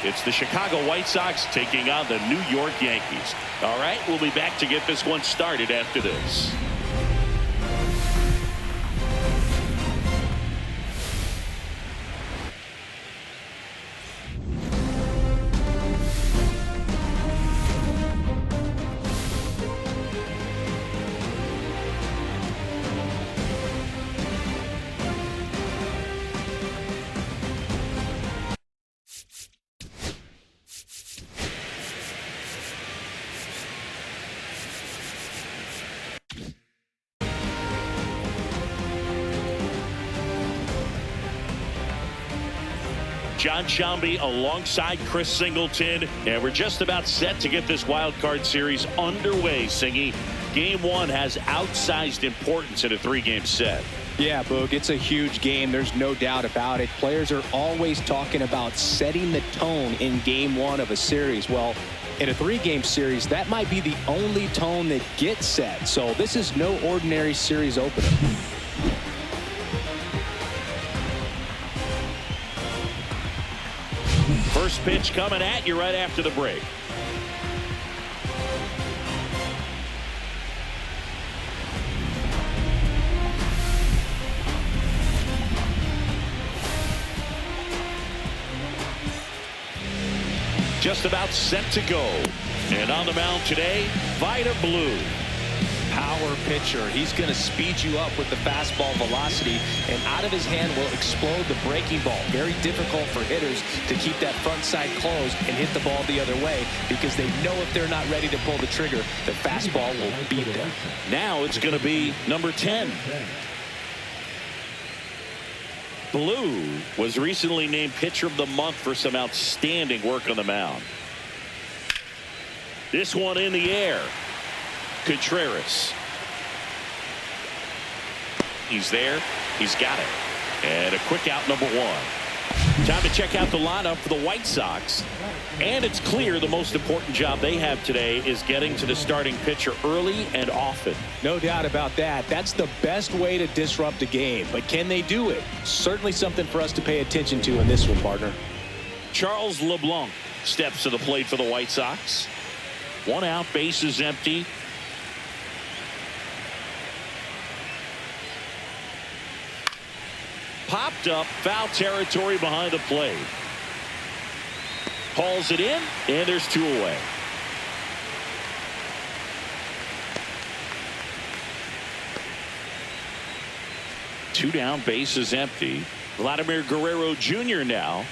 It's the Chicago White Sox taking on the New York Yankees. All right, we'll be back to get this one started after this. John Shambi alongside Chris Singleton, and we're just about set to get this wild card series underway. Singy, game one has outsized importance in a three-game set. Yeah, Boog, it's a huge game. There's no doubt about it. Players are always talking about setting the tone in game one of a series. Well, in a three-game series, that might be the only tone that gets set. So this is no ordinary series opener. First pitch coming at you right after the break. Just about set to go. And on the mound today, Wildcard. Power pitcher. He's going to speed you up with the fastball velocity, and out of his hand will explode the breaking ball. Very difficult for hitters to keep that front side closed and hit the ball the other way, because they know if they're not ready to pull the trigger, the fastball will beat them. Now it's going to be number 10. Blue was recently named Pitcher of the Month for some outstanding work on the mound. This one in the air. Contreras. He's there. He's got it. And a quick out, number one. Time to check out the lineup for the White Sox. And it's clear the most important job they have today is getting to the starting pitcher early and often. No doubt about that. That's the best way to disrupt a game. But can they do it? Certainly something for us to pay attention to in this one, partner. Charles LeBlanc steps to the plate for the White Sox. One out, bases empty. Popped up, foul territory behind the plate. Hauls it in, and there's two away. Two down, bases empty. Vladimir Guerrero Jr. now.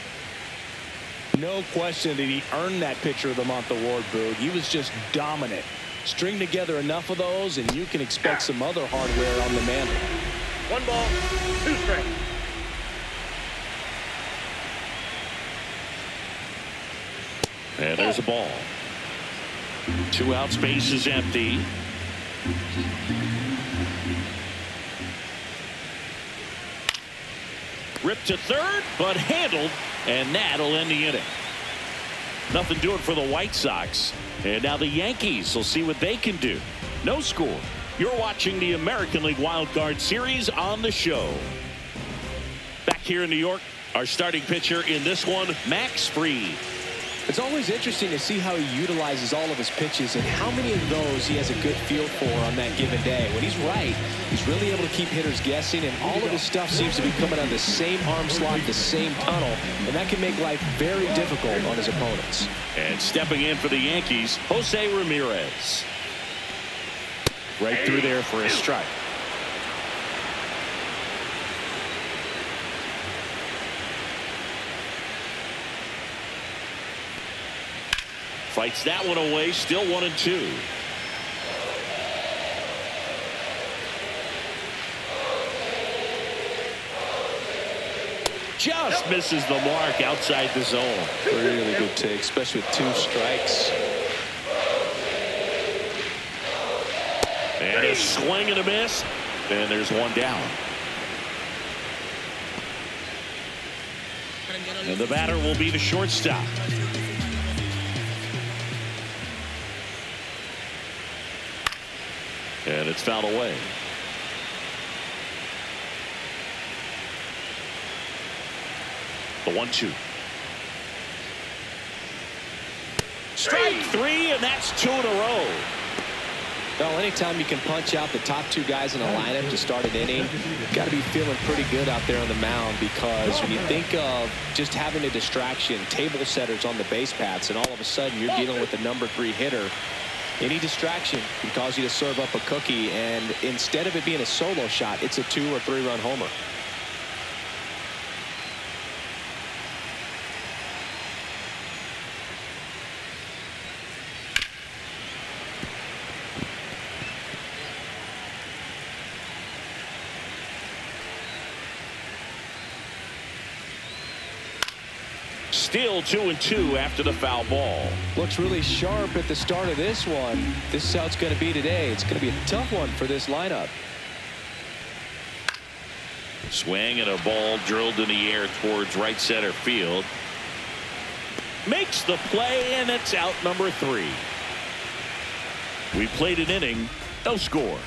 No question that he earned that Pitcher of the Month award, Boog. He was just dominant. String together enough of those, and you can expect some other hardware on the mantle. 1 ball, 2 strikes. And there's a ball. 2 outs, bases empty. Ripped to third, but handled, and that'll end the inning. Nothing doing for the White Sox. And now the Yankees will see what they can do. No score. You're watching the American League Wild Card Series on the show. Back here in New York, our starting pitcher in this one, Max Fried. It's always interesting to see how he utilizes all of his pitches and how many of those he has a good feel for on that given day. When he's right, he's really able to keep hitters guessing, and all of his stuff seems to be coming on the same arm slot, the same tunnel, and that can make life very difficult on his opponents. And stepping in for the Yankees, Jose Ramirez. Right through there for a strike. Fights that one away, still 1-2. Just misses the mark outside the zone. Really good take, especially with 2 strikes. And a swing and a miss. And there's 1 down. And the batter will be the shortstop. And it's fouled away. The 1-2. Strike three, and that's 2 in a row. Well, anytime you can punch out the top two guys in a lineup to start an inning, you've got to be feeling pretty good out there on the mound, because when you think of just having a distraction, table setters on the base paths, and all of a sudden you're dealing with the number 3 hitter, any distraction can cause you to serve up a cookie, and instead of it being a solo shot, it's a 2 or 3 run homer. Still 2-2 after the foul ball. Looks really sharp at the start of this one. This is how it's going to be today. It's going to be a tough one for this lineup. Swing and a ball drilled in the air towards right center field. Makes the play, and it's out number 3. We played an inning, no score.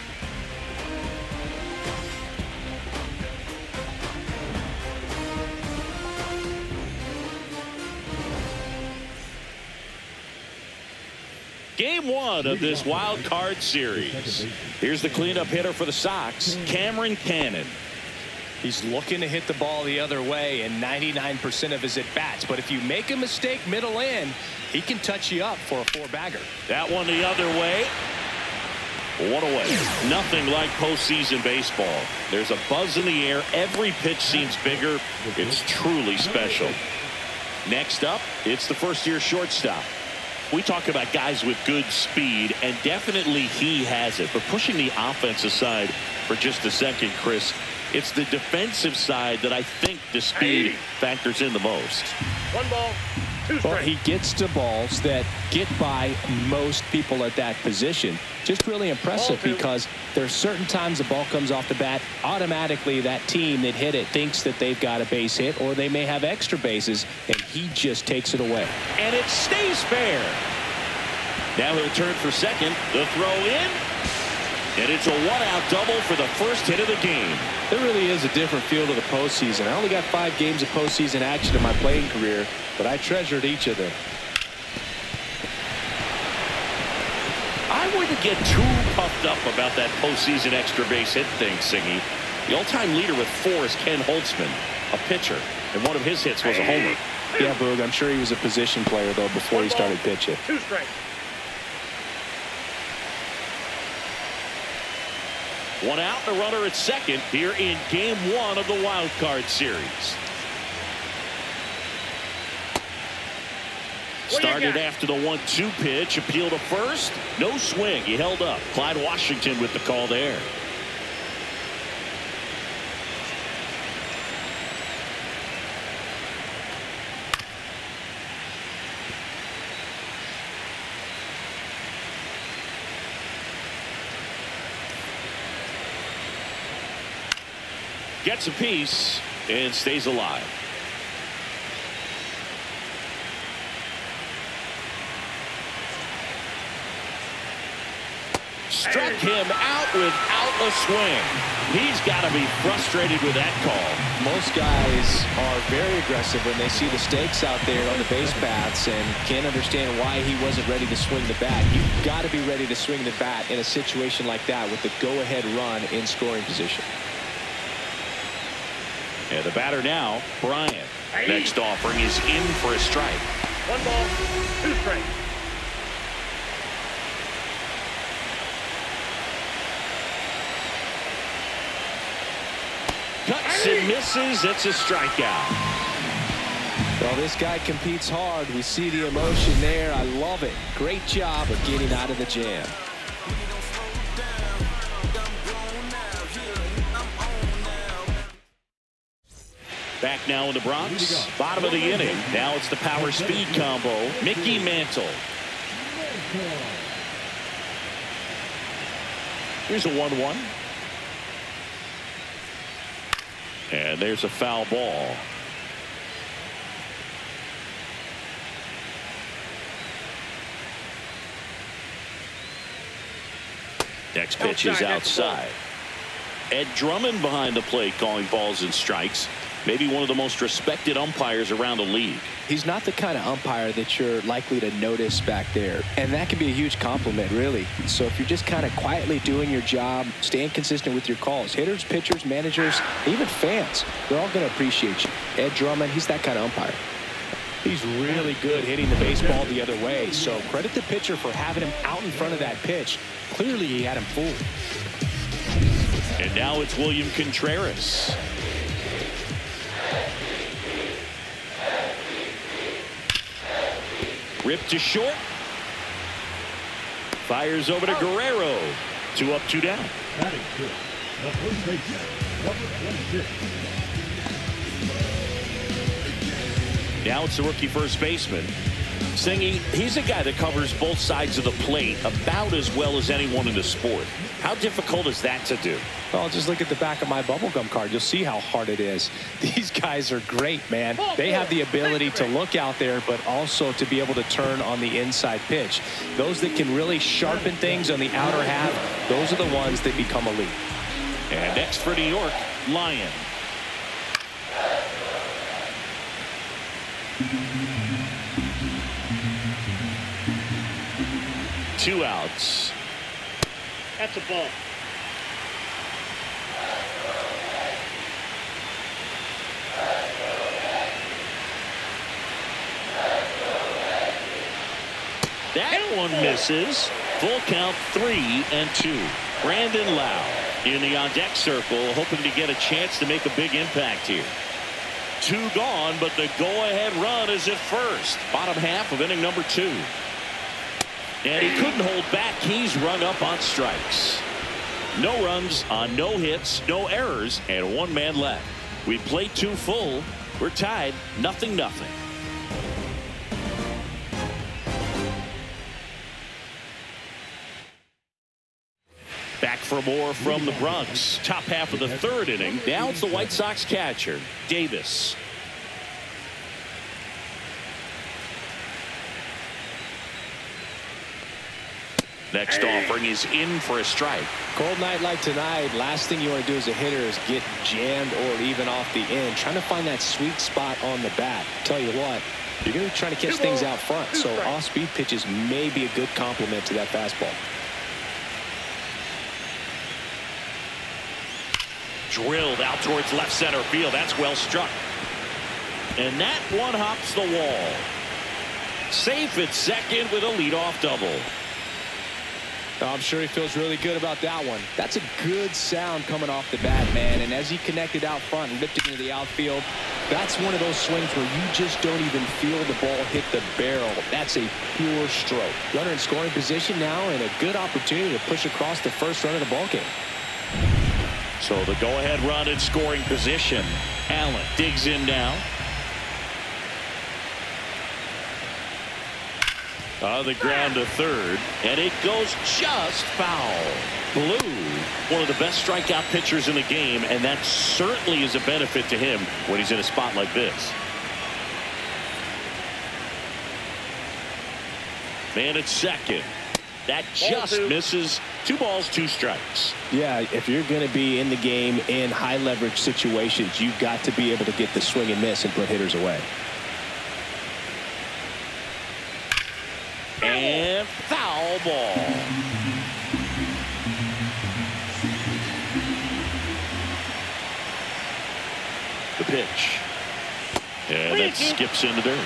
Game 1 of this wild card series. Here's the cleanup hitter for the Sox, Cameron Cannon. He's looking to hit the ball the other way in 99% of his at-bats. But if you make a mistake middle in, he can touch you up for a 4-bagger. That one the other way. One away. Nothing like postseason baseball. There's a buzz in the air. Every pitch seems bigger. It's truly special. Next up, it's the first-year shortstop. We talk about guys with good speed, and definitely he has it. But pushing the offense aside for just a second, Chris, it's the defensive side that I think the speed factors in the most. 1 ball, 2 strikes. Well, he gets to balls that get by most people at that position. Just really impressive, because there are certain times the ball comes off the bat, automatically that team that hit it thinks that they've got a base hit, or they may have extra bases, and he just takes it away. And it stays fair. Now he'll turn for second. The throw in. And it's a 1-out double for the first hit of the game. There really is a different feel to the postseason. I only got 5 games of postseason action in my playing career, but I treasured each of them. I wouldn't get too puffed up about that postseason extra base hit thing, Singy. The all-time leader with 4 is Ken Holtzman, a pitcher, and one of his hits was a homer. Yeah, Boog, I'm sure he was a position player, though, before he started pitching. 2 strikes. 1 out, and a runner at second here in Game 1 of the Wild Card Series. Started after the 1-2 pitch, appeal to first. No swing. He held up. Clyde Washington with the call there. Gets a piece and stays alive. Struck him out without a swing. He's got to be frustrated with that call. Most guys are very aggressive when they see the stakes out there on the base paths and can't understand why he wasn't ready to swing the bat. You've got to be ready to swing the bat in a situation like that with the go-ahead run in scoring position. And the batter now, Bryant. Next offering is in for a strike. 1 ball, 2 strikes. Cuts and misses. It's a strikeout. Well, this guy competes hard. We see the emotion there. I love it. Great job of getting out of the jam. Back now in the Bronx. Bottom of the inning. Now it's the power speed combo. Mickey Mantle. Here's a 1-1. And there's a foul ball. Next pitch is outside. Ed Drummond behind the plate calling balls and strikes. Maybe one of the most respected umpires around the league. He's not the kind of umpire that you're likely to notice back there. And that can be a huge compliment, really. So if you're just kind of quietly doing your job, staying consistent with your calls, hitters, pitchers, managers, even fans, they're all going to appreciate you. Ed Drummond, he's that kind of umpire. He's really good hitting the baseball the other way. So credit the pitcher for having him out in front of that pitch. Clearly he had him fooled. And now it's William Contreras. Ripped to short. Fires over to Guerrero. 2 up, 2 down. Now it's the rookie first baseman. Singy, he's a guy that covers both sides of the plate about as well as anyone in the sport. How difficult is that to do? Well, just look at the back of my bubblegum card. You'll see how hard it is. These guys are great, man. They have the ability to look out there, but also to be able to turn on the inside pitch. Those that can really sharpen things on the outer half, those are the ones that become elite. And next for New York, Lyon. Two outs. That's a ball. That one misses. Full count, 3-2. Brandon Lau in the on-deck circle, hoping to get a chance to make a big impact here. 2 gone, but the go-ahead run is at first. Bottom half of inning number 2. And he couldn't hold back. He's rung up on strikes. No runs on no hits, no errors, and 1 man left. We played 2 full. We're tied, 0-0. Back for more from the Bronx. Top half of the 3rd inning. Now it's the White Sox catcher, Davis. Next offering is in for a strike. Cold night like tonight, last thing you want to do as a hitter is get jammed or even off the end. Trying to find that sweet spot on the bat. Tell you what, you're going to be trying to catch things out front. So off-speed pitches may be a good complement to that fastball. Drilled out towards left center field. That's well struck. And that one hops the wall. Safe at second with a leadoff double. I'm sure he feels really good about that one. That's a good sound coming off the bat, man. And as he connected out front and ripped it into the outfield, that's one of those swings where you just don't even feel the ball hit the barrel. That's a pure stroke. Runner in scoring position now and a good opportunity to push across the first run of the ballgame. So the go-ahead run in scoring position. Allen digs in now. On the ground to third, and it goes just foul. Blue, one of the best strikeout pitchers in the game, and that certainly is a benefit to him when he's in a spot like this. Man at second. That just misses. 2 balls, 2 strikes. Yeah, if you're going to be in the game in high leverage situations, you've got to be able to get the swing and miss and put hitters away. And foul ball. The pitch. And that skips into dirt.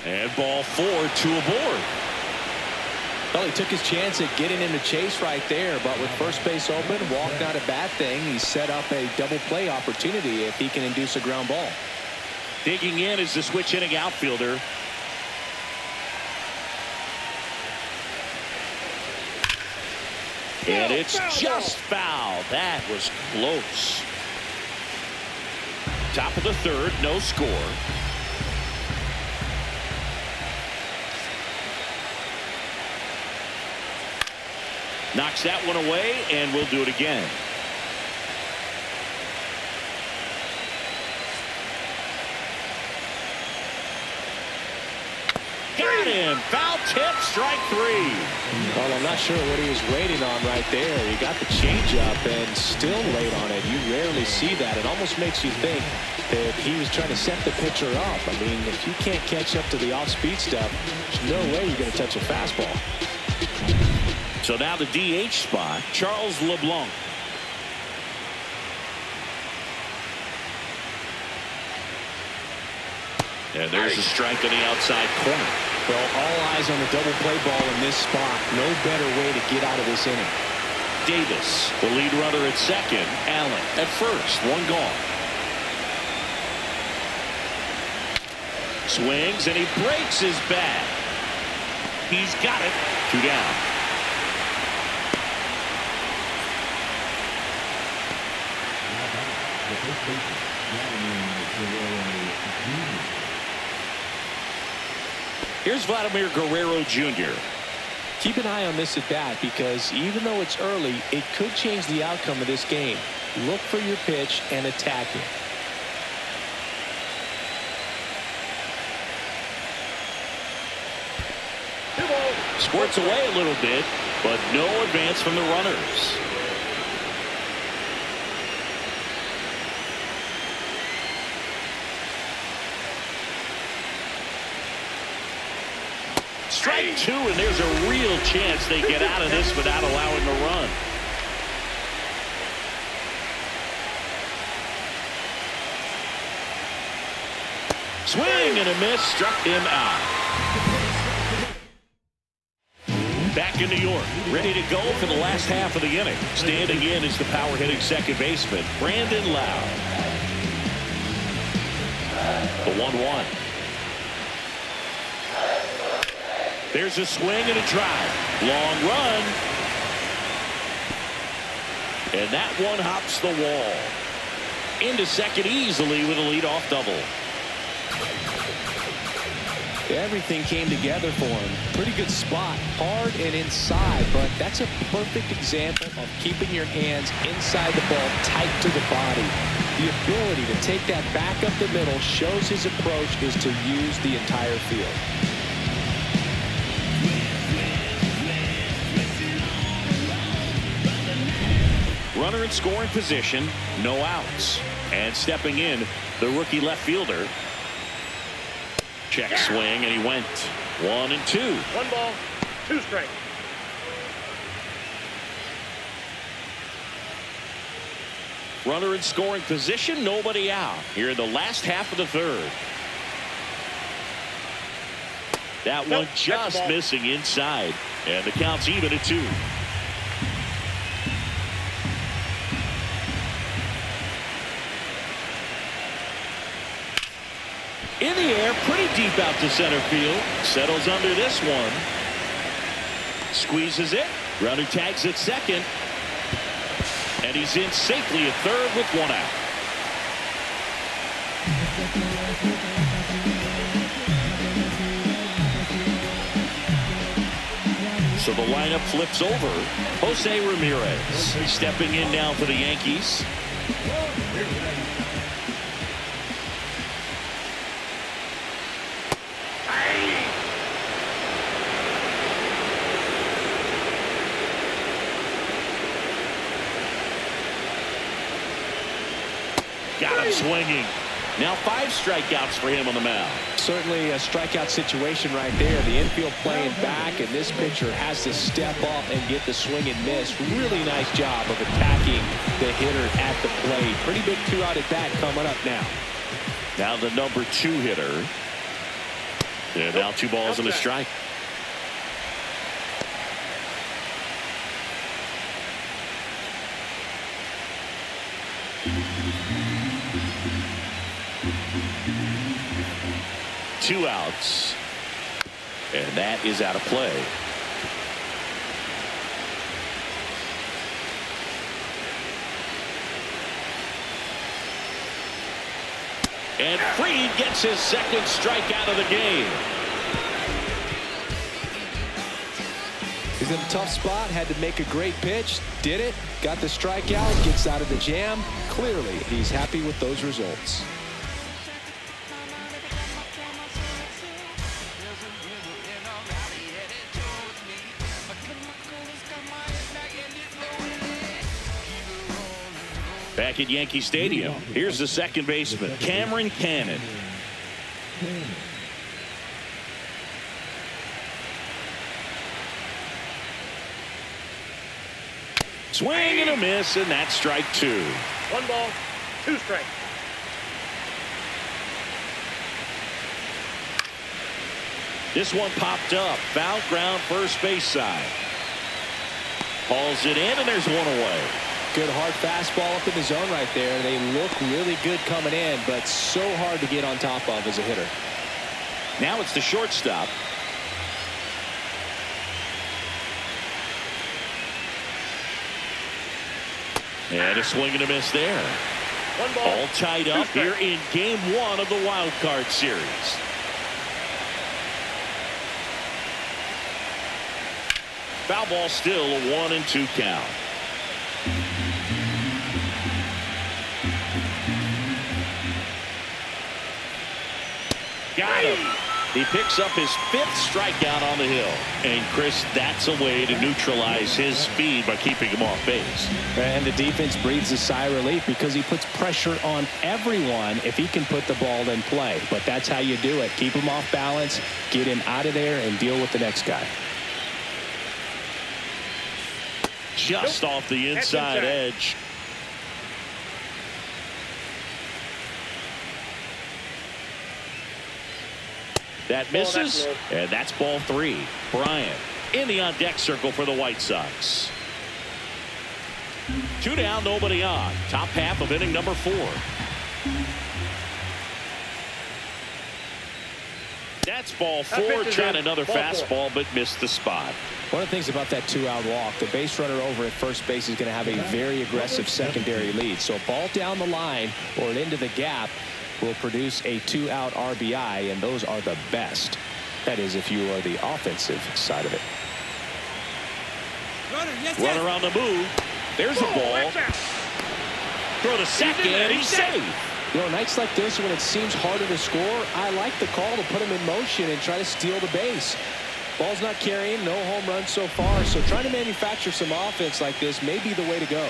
And ball 4, 2 aboard. Well, he took his chance at getting in the chase right there, but with first base open, walked not a bad thing. He set up a double play opportunity if he can induce a ground ball. Digging in is the switch hitting outfielder. And it's just foul. That was close. Top of the 3rd, no score. Knocks that one away, and we'll do it again. Got him. Foul hit, strike three. Well, I'm not sure what he was waiting on right there. He got the changeup and still late on it. You rarely see that. It almost makes you think that he was trying to set the pitcher up. I mean, if you can't catch up to the off-speed stuff, there's no way you're going to touch a fastball. So now the DH spot, Charles LeBlanc. And there's a strike on the outside corner. Well, all eyes on the double play ball in this spot. No better way to get out of this inning. Davis, the lead runner at second. Allen at first, one gone. Swings and he breaks his bat. He's got it. Two down. Here's Vladimir Guerrero Jr. Keep an eye on this at bat because even though it's early, it could change the outcome of this game. Look for your pitch and attack it. Squirts away a little bit, but no advance from the runners. Strike two, and there's a real chance they get out of this without allowing a run. Swing and a miss, struck him out. Back in New York, ready to go for the last half of the inning. Standing in is the power hitting second baseman, Brandon Lowe. The 1-1. There's a swing and a drive. Long run. And that one hops the wall. Into second easily with a leadoff double. Everything came together for him. Pretty good spot. Hard and inside, but that's a perfect example of keeping your hands inside the ball tight to the body. The ability to take that back up the middle shows his approach is to use the entire field. Runner in scoring position, no outs. And stepping in, the rookie left fielder. Check swing, and he went 1-2. 1 ball, 2 strikes. Runner in scoring position, nobody out. Here in the last half of the third. That one just missing inside. And the count's even at 2. In the air, pretty deep out to center field. Settles under this one. Squeezes it. Runner tags at second. And he's in safely at third with 1 out. So the lineup flips over. Jose Ramirez stepping in now for the Yankees. Got him swinging. Now 5 strikeouts for him on the mound. Certainly a strikeout situation right there. The infield playing back, and this pitcher has to step up and get the swing and miss. Really nice job of attacking the hitter at the plate. Pretty big 2-out at bat coming up now. Now the number 2 hitter. And now 2 balls and a strike. Two outs. And that is out of play. And Fried gets his second strikeout of the game. He's in a tough spot, had to make a great pitch, did it, got the strikeout, gets out of the jam. Clearly, he's happy with those results. Back at Yankee Stadium, here's the second baseman, Cameron Cannon. Swing and a miss, and that's strike 2. 1 ball, 2 strikes. This one popped up. Foul ground, first base side. Hauls it in, and there's one away. Good hard fastball up in the zone right there. They look really good coming in, but so hard to get on top of as a hitter. Now it's the shortstop. And a swing and a miss there. 1 ball, All tied up here in game 1 of the wild card series. Foul ball, still a 1-2 count. Got him. He picks up his 5th strikeout on the hill. And Chris, that's a way to neutralize his speed by keeping him off base. And the defense breathes a sigh of relief because he puts pressure on everyone if he can put the ball in play. But that's how you do it. Keep him off balance, get him out of there, and deal with the next guy. Just off the inside edge. That misses, and that's ball 3. Bryant in the on-deck circle for the White Sox. 2 down, nobody on. Top half of inning number 4. That's ball 4. Tried another fastball, but missed the spot. One of the things about that 2-out walk, the base runner over at first base is going to have a very aggressive secondary lead. So a ball down the line or into the gap will produce a 2-out RBI, and those are the best. That is, if you are the offensive side of it. Runner on the move. There's a ball. Throw to second, and he's safe. You know, nights like this when it seems harder to score, I like the call to put him in motion and try to steal the base. Ball's not carrying, no home runs so far, so trying to manufacture some offense like this may be the way to go.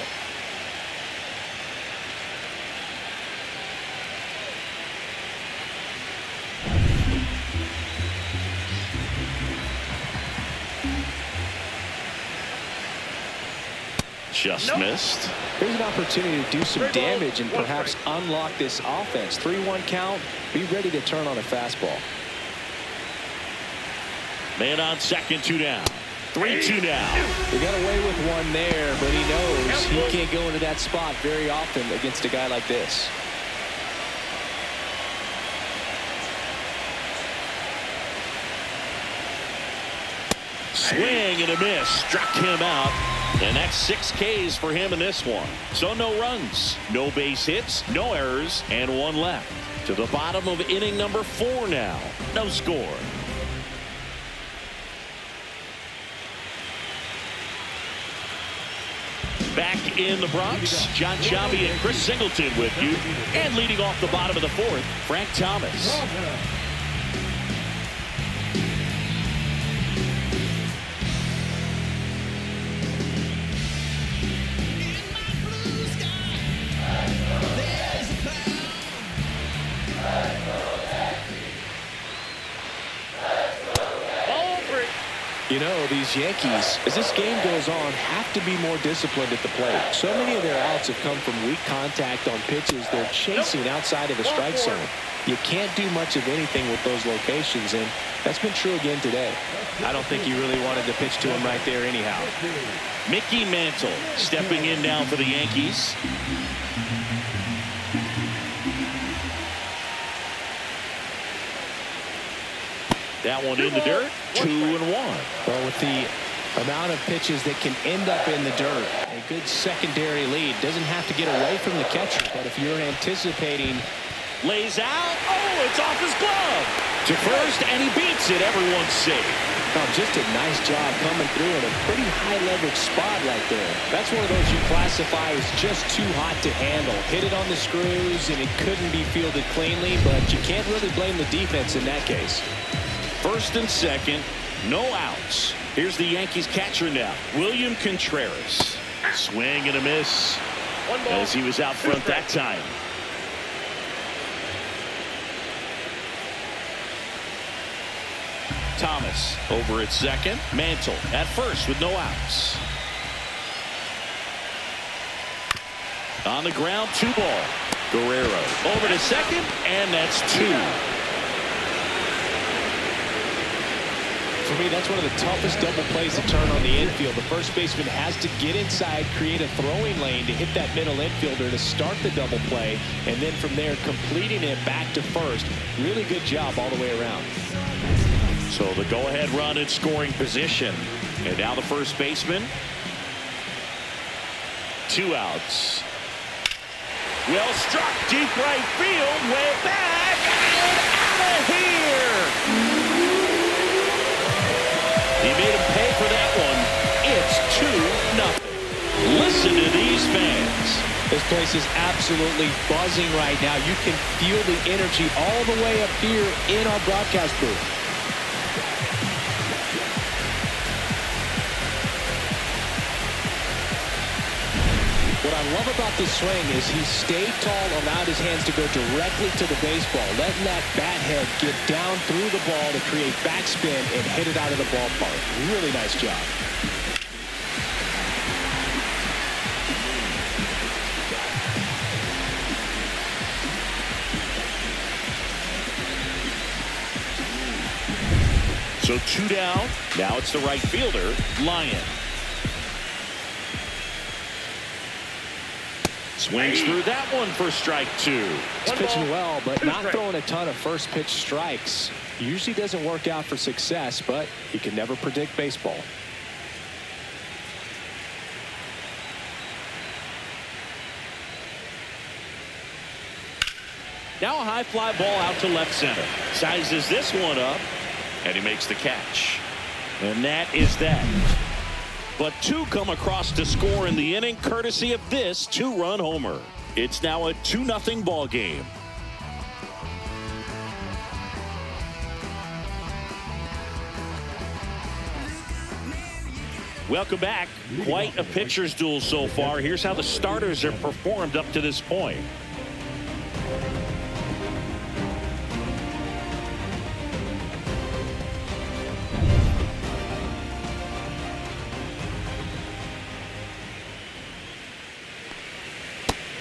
Just missed. Here's an opportunity to do some damage and perhaps unlock this offense. 3-1 count. Be ready to turn on a fastball. Man on second, 2 down. 3-2 now. He got away with one there, but he knows he can't go into that spot very often against a guy like this. Swing and a miss. Struck him out. And that's 6 Ks for him in this one. So no runs, no base hits, no errors, and 1 left. To the bottom of inning number 4 now. No score. Back in the Bronx, John Sciambi and Chris Singleton with you. And leading off the bottom of the 4th, Frank Thomas. You know, these Yankees, as this game goes on, have to be more disciplined at the plate. So many of their outs have come from weak contact on pitches they're chasing outside of the strike zone. You can't do much of anything with those locations, and that's been true again today. I don't think he really wanted to pitch to him right there anyhow. Mickey Mantle stepping in now for the Yankees. That one in the dirt. 2-1. Well, with the amount of pitches that can end up in the dirt, a good secondary lead doesn't have to get away from the catcher, but if you're anticipating. Lays out. Oh, it's off his glove. To first, and he beats it. Everyone's safe. Oh, just a nice job coming through in a pretty high leverage spot right there. That's one of those you classify as just too hot to handle. Hit it on the screws, and it couldn't be fielded cleanly, but you can't really blame the defense in that case. First and second, no outs. Here's the Yankees catcher now, William Contreras. Swing and a miss. 1 ball. as he was out 2 front that strikes. time. Thomas over at second. Mantle at first with no outs. On the ground, 2 ball. Guerrero over to second, and that's 2. For me, that's one of the toughest double plays to turn on the infield. The first baseman has to get inside, create a throwing lane to hit that middle infielder to start the double play, and then from there completing it back to first. Really good job all the way around. So the go-ahead run in scoring position, and now the first baseman. 2 outs. Well struck, deep right field, way back, and out of here. He made him pay for that one. It's 2-0. Listen to these fans. This place is absolutely buzzing right now. You can feel the energy all the way up here in our broadcast booth. What I love about this swing is he stayed tall, allowed his hands to go directly to the baseball, letting that bat head get down through the ball to create backspin and hit it out of the ballpark. Really nice job. So 2 down. Now it's the right fielder, Lyon. Swings through that one for strike 2. He's pitching well, but not throwing a ton of first pitch strikes. Usually doesn't work out for success, but you can never predict baseball. Now a high fly ball out to left center. Sizes this one up, and he makes the catch. And that is that. But 2 come across to score in the inning, courtesy of this 2-run homer. It's now a 2-0 ball game. Welcome back. Quite a pitcher's duel so far. Here's how the starters have performed up to this point.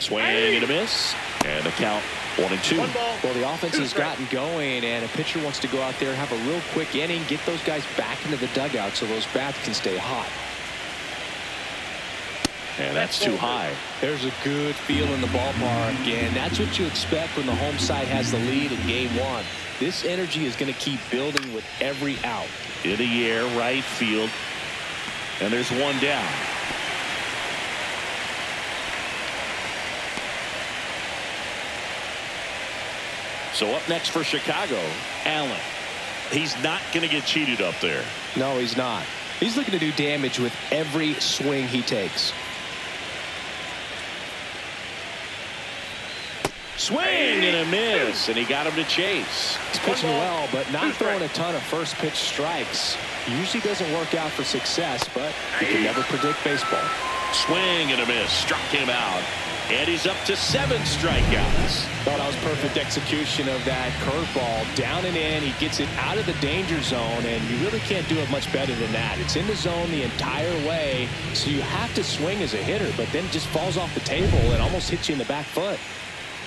Swing and a miss, and the count 1-2. 1 ball. Well, the offense 2 has strikes. gotten going, and a pitcher wants to go out there, have a real quick inning, get those guys back into the dugout so those bats can stay hot. And that's too high. There's a good feel in the ballpark, and that's what you expect when the home side has the lead in game 1. This energy is going to keep building with every out. In the air, right field, and there's 1 down. So up next for Chicago, Allen. He's not going to get cheated up there. No, he's not. He's looking to do damage with every swing he takes. Swing and a miss, and he got him to chase. He's pitching well, but not throwing a ton of first pitch strikes. Usually doesn't work out for success, but you can never predict baseball. Swing and a miss, struck him out. And he's up to 7 strikeouts. Thought that was perfect execution of that curveball. Down and in, he gets it out of the danger zone, and you really can't do it much better than that. It's in the zone the entire way, so you have to swing as a hitter, but then it just falls off the table and almost hits you in the back foot.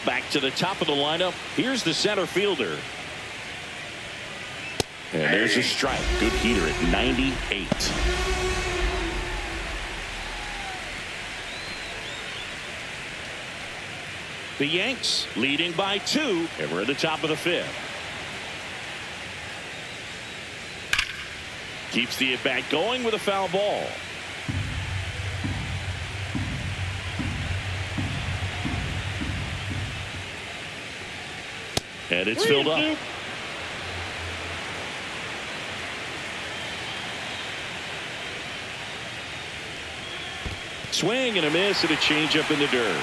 Back to the top of the lineup. Here's the center fielder. And there's a strike. Good heater at 98. The Yanks leading by 2, and we're at the top of the 5th. Keeps the at-bat going with a foul ball. And it's filled up. Swing and a miss and a changeup in the dirt.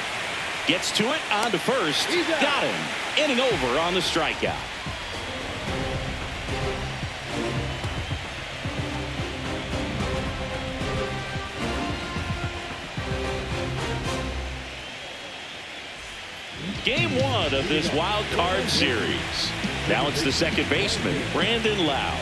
Gets to it, on to first. Got him. Inning over on the strikeout. game one of this wild card series. Now it's the second baseman, Brandon Lowe.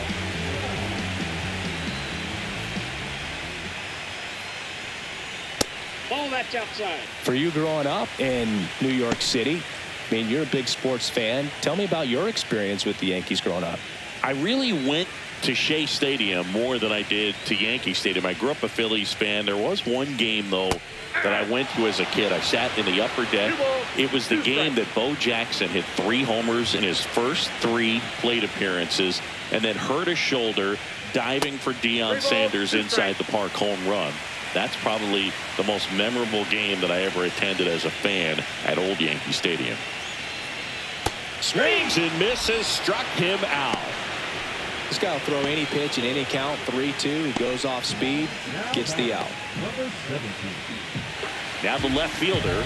Ball that's outside. For you growing up in New York City, I mean, you're a big sports fan. Tell me about your experience with the Yankees growing up. I really went to Shea Stadium more than I did to Yankee Stadium. I grew up a Phillies fan. There was one game, though, that I went to as a kid. I sat in the upper deck. It was the game that Bo Jackson hit 3 homers in his first 3 plate appearances and then hurt his shoulder diving for Deion Sanders inside the park home run. That's probably the most memorable game that I ever attended as a fan at Old Yankee Stadium. Swings and misses, struck him out. This guy will throw any pitch in any count. 3-2. He goes off speed, gets the out. Now the left fielder.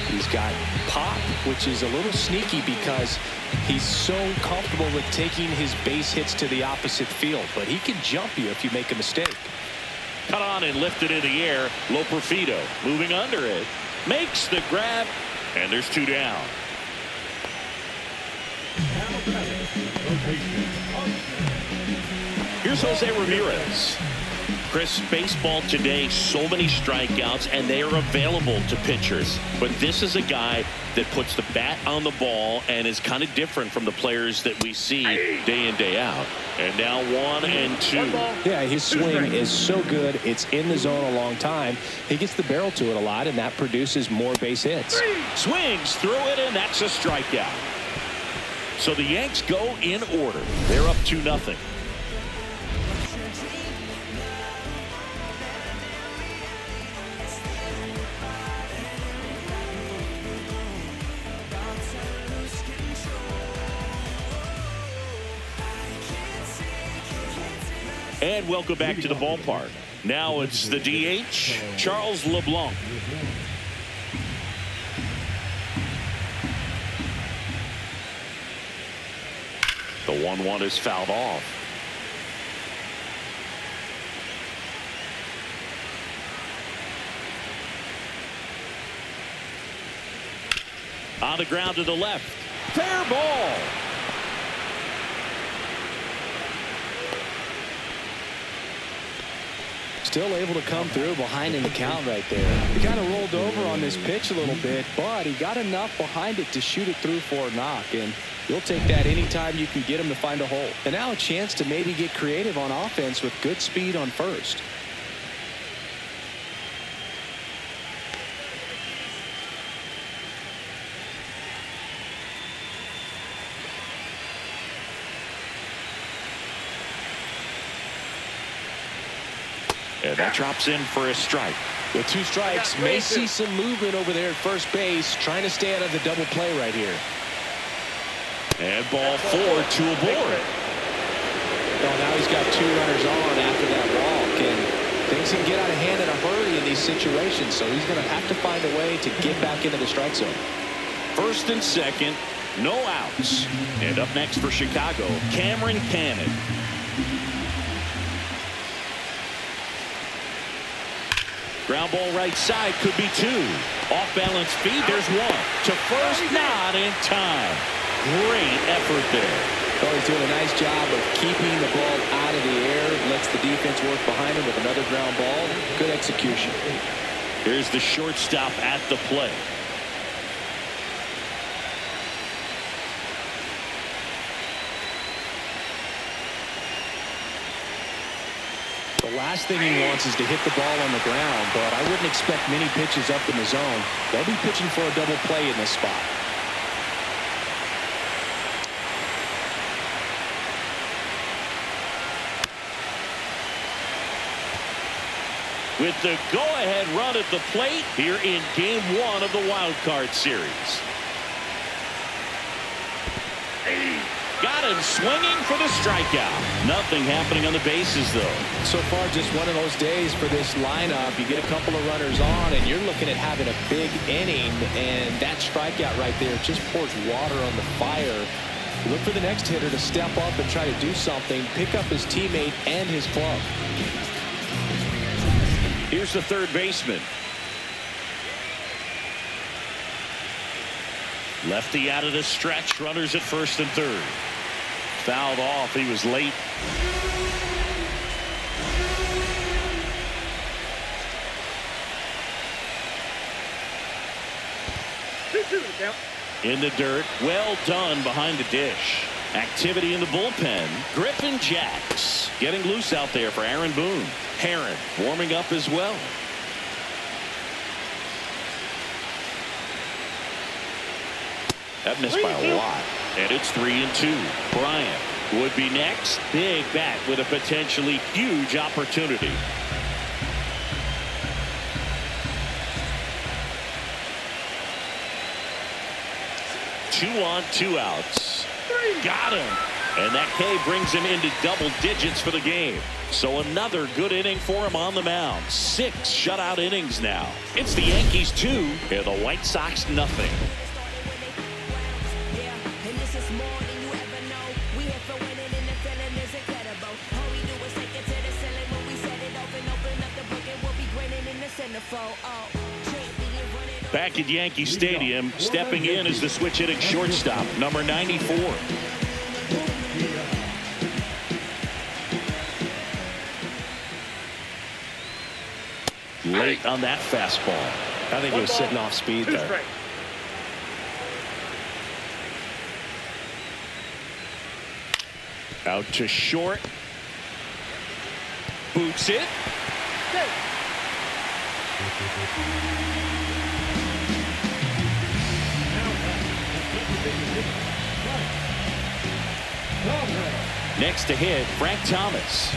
He's got pop, which is a little sneaky because he's so comfortable with taking his base hits to the opposite field. But he can jump you if you make a mistake. Cut on and lifted in the air. Loperfido moving under it. Makes the grab. And there's 2 down. Here's Jose Ramirez. Chris, baseball today, so many strikeouts, and they are available to pitchers. But this is a guy that puts the bat on the ball and is kind of different from the players that we see day in, day out. And now 1 and 2. Yeah, his swing is so good. It's in the zone a long time. He gets the barrel to it a lot, and that produces more base hits. Swings through it, and that's a strikeout. So the Yanks go in order. They're up 2-0. And welcome back to the ballpark. Now it's the DH, Charles LeBlanc. The 1-1 is fouled off. On the ground to the left. Fair ball. Still able to come through behind in the count right there. He kind of rolled over on this pitch a little bit, but he got enough behind it to shoot it through for a knock. And you'll take that anytime you can get him to find a hole. And now a chance to maybe get creative on offense with good speed on first. And that drops in for a strike. With 2 strikes, may see some movement over there at first base, trying to stay out of the double play right here. And ball 4 to a board. Oh, now he's got 2 runners on after that walk, and things can get out of hand in a hurry in these situations, so he's going to have to find a way to get back into the strike zone. First and second, no outs. And up next for Chicago, Cameron Cannon. Ground ball right side, could be 2. Off balance feed, there's 1. To first, not in time. Great effort there. Well, he's doing a nice job of keeping the ball out of the air. Lets the defense work behind him with another ground ball. Good execution. Here's the shortstop at the plate. The last thing he wants is to hit the ball on the ground, but I wouldn't expect many pitches up in the zone. They'll be pitching for a double play in this spot. With the go-ahead run at the plate here in game 1 of the wild card series. Got him swinging for the strikeout. Nothing happening on the bases, though. So far, just one of those days for this lineup. You get a couple of runners on, and you're looking at having a big inning, and that strikeout right there just pours water on the fire. Look for the next hitter to step up and try to do something, pick up his teammate and his club. Here's the third baseman. Lefty out of the stretch. Runners at first and third. Fouled off. He was late. In the dirt. Well done behind the dish. Activity in the bullpen. Griffin Jacks getting loose out there for Aaron Boone. Heron warming up as well. That missed by a lot. And it's 3-2. Bryant would be next. Big bat with a potentially huge opportunity. Two on, 2 outs. Got him. And that K brings him into double digits for the game. So another good inning for him on the mound. 6 shutout innings now. It's the Yankees 2 and the White Sox nothing. Back at Yankee Stadium, stepping in is the switch hitting shortstop, number 94. Late on that fastball. I think he was sitting off speed there. Out to short. Boots it. Next to hit, Frank Thomas.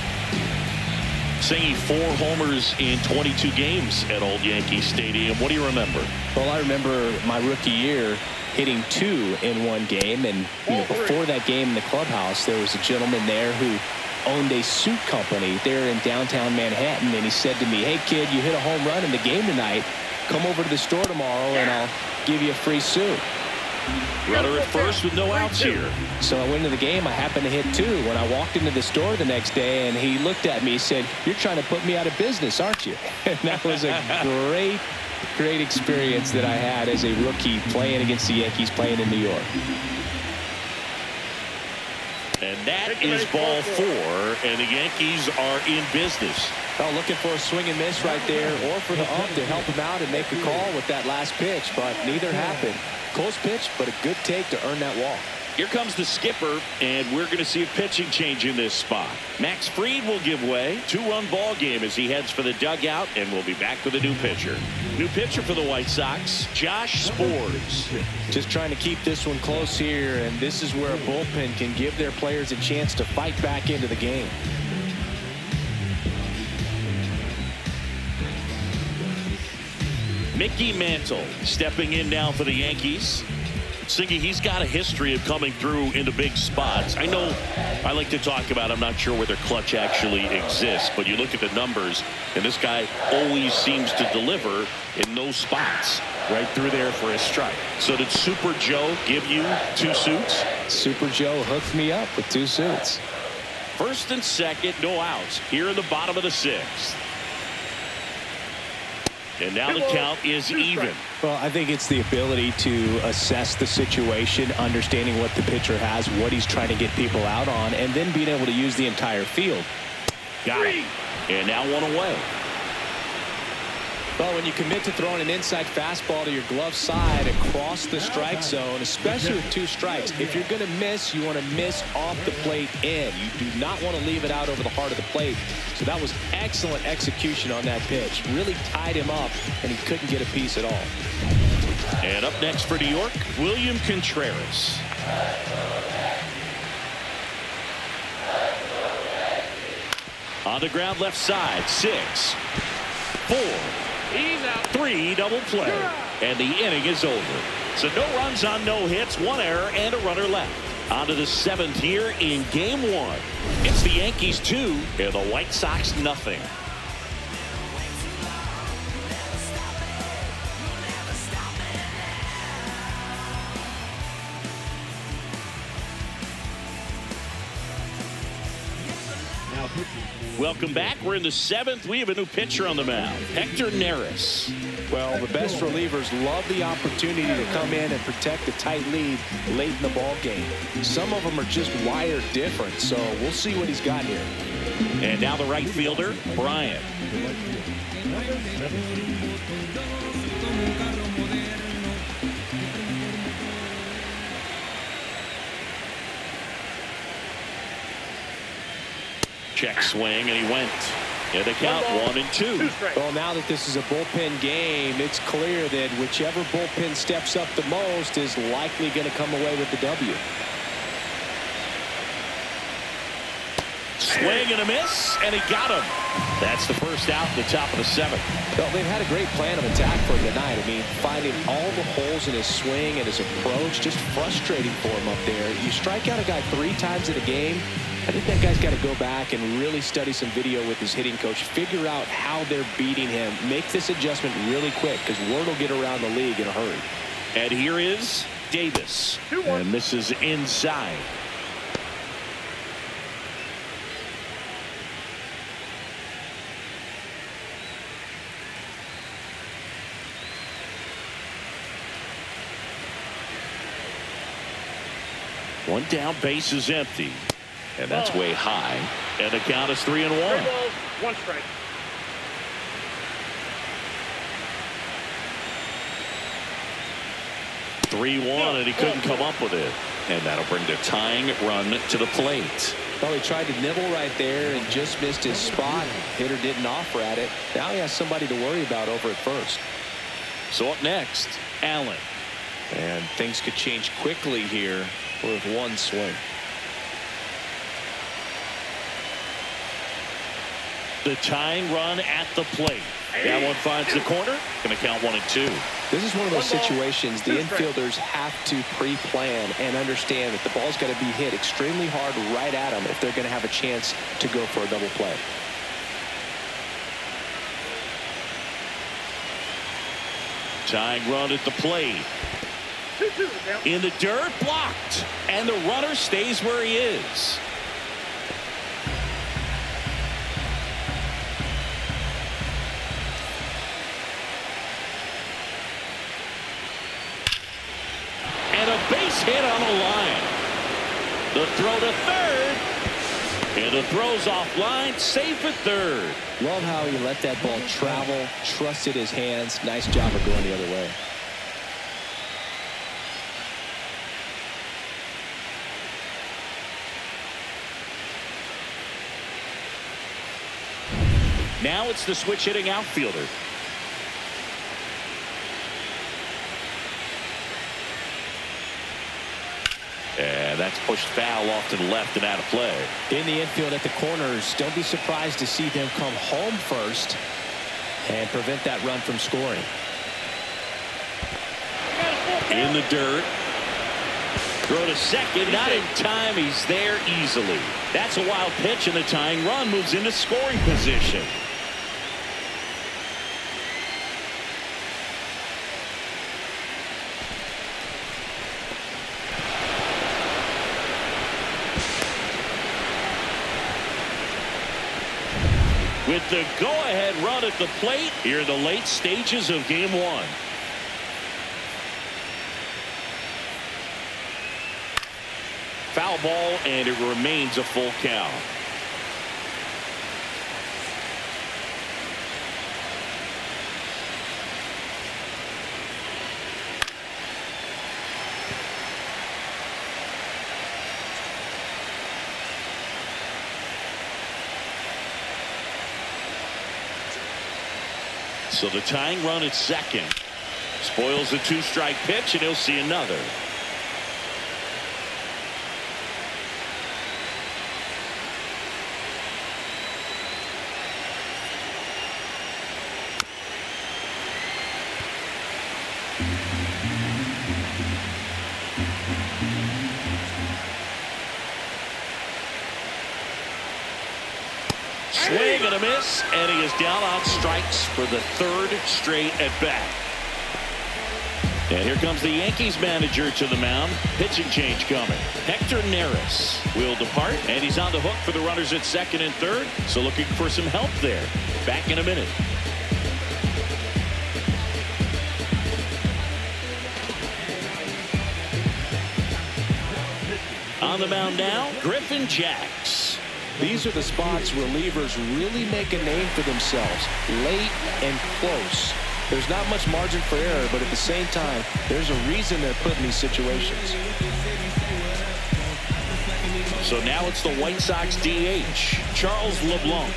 Singing 4 homers in 22 games at Old Yankee Stadium. What do you remember? Well, I remember my rookie year hitting 2 in one game, and before that game in the clubhouse, there was a gentleman there who owned a suit company there in downtown Manhattan, and he said to me, "Hey kid, you hit a home run in the game tonight. Come over to the store tomorrow and I'll give you a free suit." Runner at first with no outs here. So I went into the game. I happened to hit 2 when I walked into the store the next day, and he looked at me and said, "You're trying to put me out of business, aren't you?" And that was a great experience that I had as a rookie playing against the Yankees, playing in New York. And that is ball 4, and the Yankees are in business. Oh, looking for a swing and miss right there, or for the ump to help him out and make a call with that last pitch, but neither happened. Close pitch, but a good take to earn that walk. Here comes the skipper, and we're going to see a pitching change in this spot. Max Fried will give way. 2-run ball game as he heads for the dugout, and we'll be back with a new pitcher. New pitcher for the White Sox, Josh Sborz. Just trying to keep this one close here, and this is where a bullpen can give their players a chance to fight back into the game. Mickey Mantle stepping in now for the Yankees. Singy, he's got a history of coming through into big spots. I know I like to talk about, I'm not sure where their clutch actually exists, but you look at the numbers, and this guy always seems to deliver in those spots. Right through there for a strike. So did Super Joe give you 2 suits? Super Joe hooked me up with 2 suits. First and second, no outs here in the bottom of the 6th. And now the count is even. Well, I think it's the ability to assess the situation, understanding what the pitcher has, what he's trying to get people out on, and then being able to use the entire field. Got it. And now 1 away. Well, when you commit to throwing an inside fastball to your glove side across the strike zone, especially with 2 strikes, if you're going to miss, you want to miss off the plate in. You do not want to leave it out over the heart of the plate. So that was excellent execution on that pitch. Really tied him up, and he couldn't get a piece at all. And up next for New York, William Contreras. On the ground left side, 6, 4, 3 double play, and the inning is over. So no runs on no hits, 1 error, and a runner left. On to the 7th here in game 1. It's the Yankees 2 and the White Sox nothing. Welcome back. We're in the 7th. We have a new pitcher on the mound, Hector Neris. Well, the best relievers love the opportunity to come in and protect a tight lead late in the ball game. Some of them are just wired different, so we'll see what he's got here. And now the right fielder, Bryant. Check swing, and he went. And the count 1-2. Well, now that this is a bullpen game, it's clear that whichever bullpen steps up the most is likely going to come away with the W. Swing and a miss, and he got him. That's the first out in the top of the 7th. Well, they've had a great plan of attack for him tonight. I mean, finding all the holes in his swing and his approach, just frustrating for him up there. You strike out a guy 3 times in a game, I think that guy's got to go back and really study some video with his hitting coach, figure out how they're beating him, make this adjustment really quick, because word will get around the league in a hurry. And here is Davis. And this is inside. One down, base is empty. And that's way high. And the count is 3-1. 3 balls, 1 strike. And he couldn't come up with it. And that'll bring the tying run to the plate. Well, he tried to nibble right there and just missed his spot. Hitter didn't offer at it. Now he has somebody to worry about over at first. So up next, Allen. And things could change quickly here with one swing. The tying run at the plate. That one finds the corner. Going to count 1-2. This is one of those situations the infielders have to pre-plan and understand that the ball's got to be hit extremely hard right at them if they're going to have a chance to go for a double play. Tying run at the plate. In the dirt, blocked. And the runner stays where he is. Base hit on the line. The throw to third. And the throw's offline. Safe at third. Love how he let that ball travel. Trusted his hands. Nice job of going the other way. Now it's the switch hitting outfielder. And that's pushed foul off to the left and out of play. In the infield at the corners, don't be surprised to see them come home first and prevent that run from scoring. In the dirt. Throw to second, not in time. He's there easily. That's a wild pitch, and the tying run moves into scoring position. With the go-ahead run at the plate here in the late stages of game 1. Foul ball, and it remains a full count. So the tying run at second spoils the 2-strike pitch, and he'll see another. Swing and a miss, and he is down on strikes for the 3rd straight at bat. And here comes the Yankees manager to the mound. Pitching change coming. Hector Neris will depart, and he's on the hook for the runners at second and third. So looking for some help there. Back in a minute. On the mound now, Griffin Jacks. These are the spots relievers really make a name for themselves, late and close. There's not much margin for error, but at the same time, there's a reason they're put in these situations. So now it's the White Sox DH, Charles Mlbwl.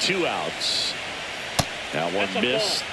Two outs. Now one missed.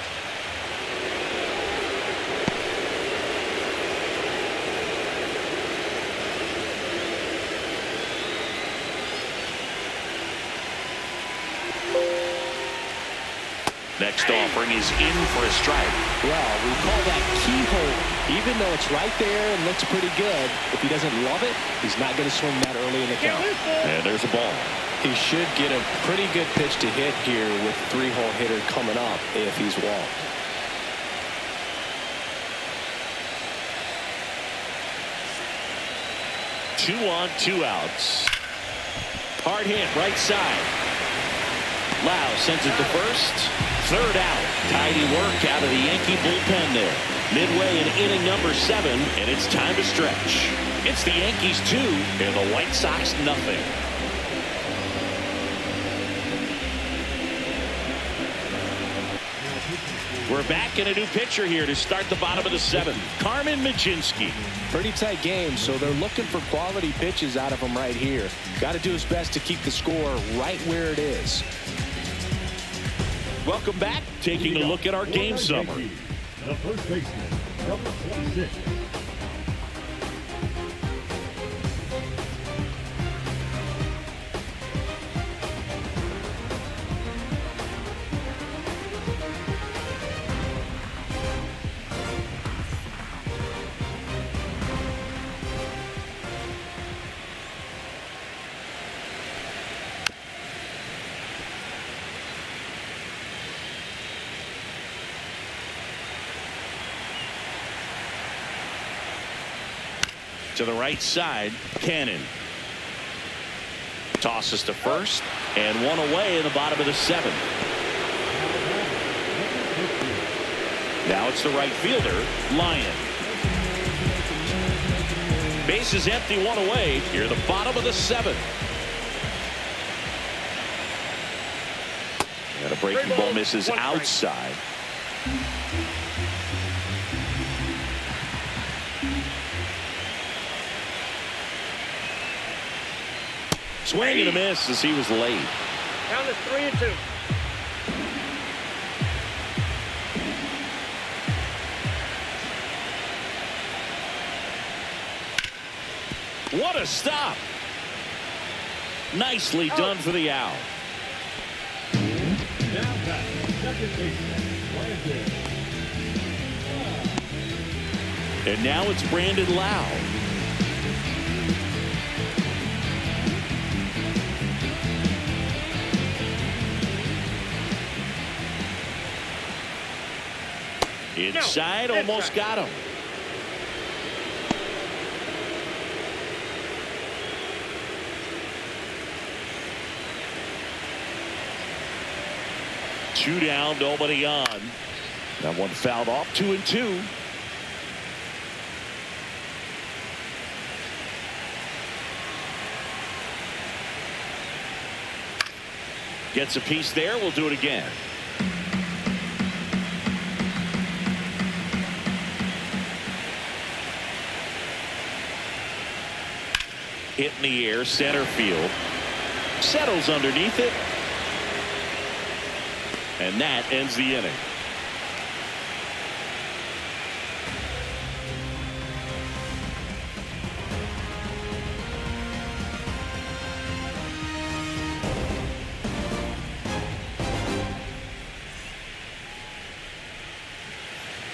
Next offering is in for a strike. Well, we call that keyhole. Even though it's right there and looks pretty good, if he doesn't love it, he's not going to swing that early in the count. And there's a ball. He should get a pretty good pitch to hit here with three-hole hitter coming up if he's walked. Two on, two outs. Hard hit right side. Lau sends it to first. Third out. Tidy work out of the Yankee bullpen there. Midway in inning number 7, and it's time to stretch. It's the Yankees 2 and the White Sox nothing. We're back in a new pitcher here to start the bottom of the 7th. Carmen Mlbwl. Pretty tight game, so they're looking for quality pitches out of him right here. Got to do his best to keep the score right where it is. Welcome back. Taking a look at our game summary. The first baseman, number 26. To the right side, Cannon. Tosses to first, and one away in the bottom of the 7th. Now it's the right fielder, Lyon. Base is empty, one away. Here the bottom of the 7th. And a breaking ball misses outside. Swing and a miss as he was late. Down to 3-2. What a stop. Nicely done for the out. Now back, second baseman, Brandon. And now it's Brandon Lau. Inside, almost got him. Two down, nobody on. That one fouled off. 2-2. Gets a piece there. We'll do it again. Hit in the air, center field. Settles underneath it. And that ends the inning.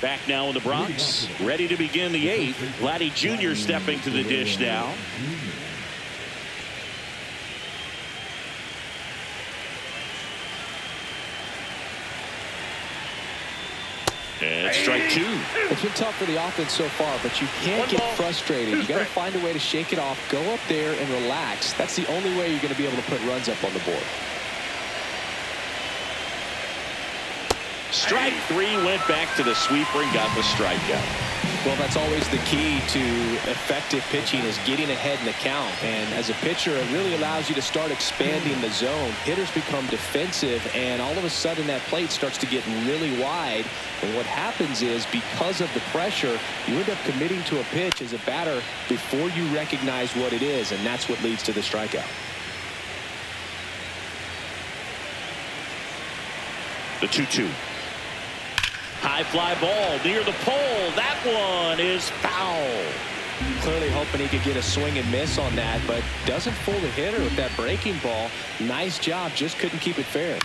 Back now in the Bronx, ready to begin the 8th. Vladdy Jr. stepping to the dish now. And strike 2. It's been tough for the offense so far, but you can't get frustrated. You got to find a way to shake it off, go up there and relax. That's the only way you're going to be able to put runs up on the board. Strike three, went back to the sweeper and got the strikeout. Well, that's always the key to effective pitching, is getting ahead in the count. And as a pitcher, it really allows you to start expanding the zone. Hitters become defensive, and all of a sudden that plate starts to get really wide. And what happens is, because of the pressure, you end up committing to a pitch as a batter before you recognize what it is, and that's what leads to the strikeout. The 2-2. High fly ball near the pole. That one is foul. Clearly hoping he could get a swing and miss on that, but doesn't fool the hitter with that breaking ball. Nice job, just couldn't keep it fair.